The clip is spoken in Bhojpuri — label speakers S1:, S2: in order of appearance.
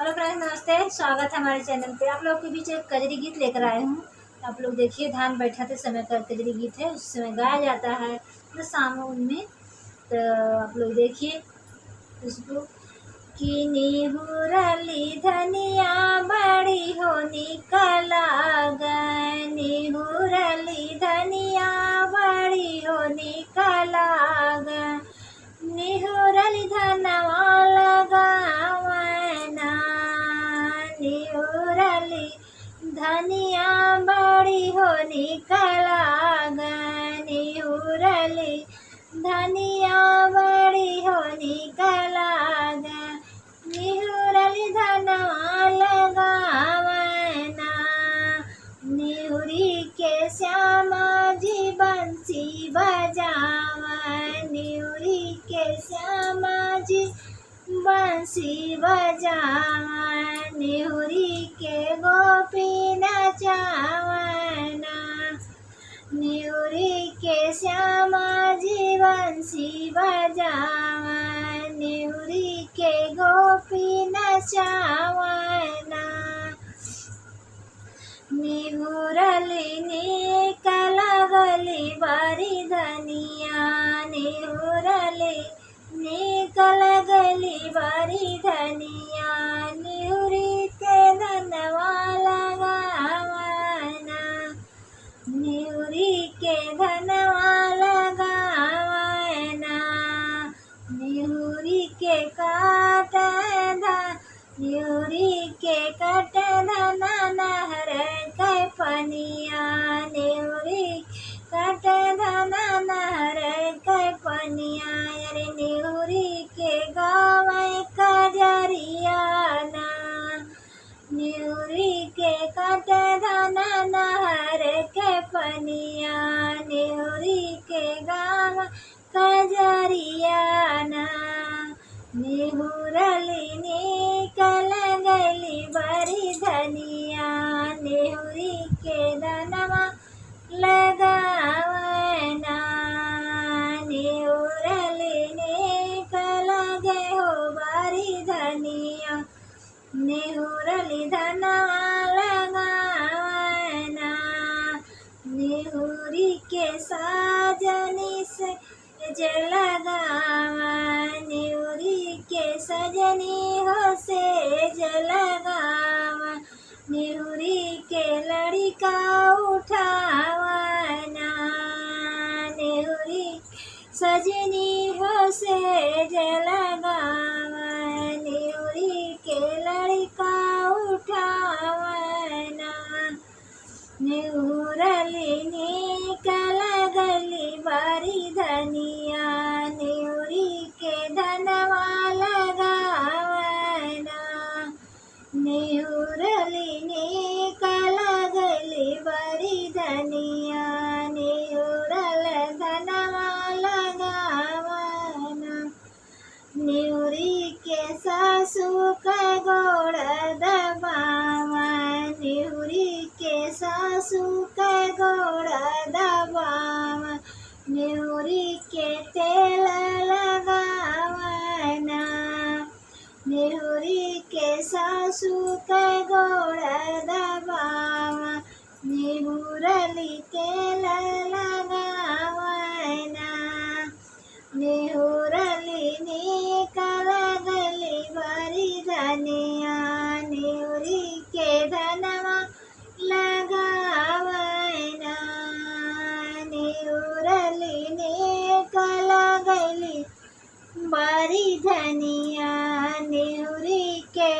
S1: हेलो फ्रेंड्स, नमस्ते। स्वागत है हमारे चैनल पे। आप लोग के बीच एक कजरी गीत लेकर आए हूँ। आप लोग देखिए, धान बैठाते समय का कजरी गीत है। उस समय गाया जाता है तो सावन में। तो आप लोग देखिए उसको कि निहुरली धनिया बड़ी हो निकला गए, निहुरली धनिया बड़ी हो निकला गए, निहुरली धनवा लगावना, निहुरली धनिया बड़ी हो निकला गए, निहुरली धनिया बड़ी हो निकला गए, निहुरली धनवा लगावना, निहुरी के श्यामा जी बंसी बजावा, निहुरी के श्यामा जी बंसी बजावा, निहुरी के गोपी नचावना, निहुरी के श्यामा जी बंसी बजावा, निहुरी के गोपी नचावना, निहुरली निकल गली बड़ी धनिया, निहुरली निकल गली बड़ी धनिया, निहुरी के धनवा लगावना, निहुरी के धनवा लगावना, निहुरी के काट निहुरी के कट धना नहर के पनिया, निहुरी कट धना नहर के पनिया, अरे निहुरी के गावे कजरिया ना, निहुरी के कट धना नहर के पनिया, निहुरी के गावे कजरिया ना, निहुरली निकल गली बड़ी धनिया, निहुरी के धनवा लगावना, निहुरली निकल गए हो बड़ी धनिया, निहुरली धनवा लगावना, निहुरी के साजनी से लगावा, निहुरी के सजनी हो से लगावा, निहुरी के लड़का उठावना, निहुरी सजनी हो से लगावा, निहुरी के लड़का उठावना, निहुरली निकल गली बड़ी धनिया, निहुरी के धनवा लगावना, निहुरली निकल गली बड़ी धनिया, निहुरल धनवा लगावना, निहुरी के सासू का गोड़ दबावा, निहुरी के सासू का गोड़ दबावा, निहुरी के तेल लगावना, निहुरी के सासू का गोड़ दबावा, निहुरली तेल लगावना, निहुरली निकल गली बड़ी धनिया, निहुरी के धनवा लगावना, निहुरली निकल गली बड़ी धनिया, निहुरी के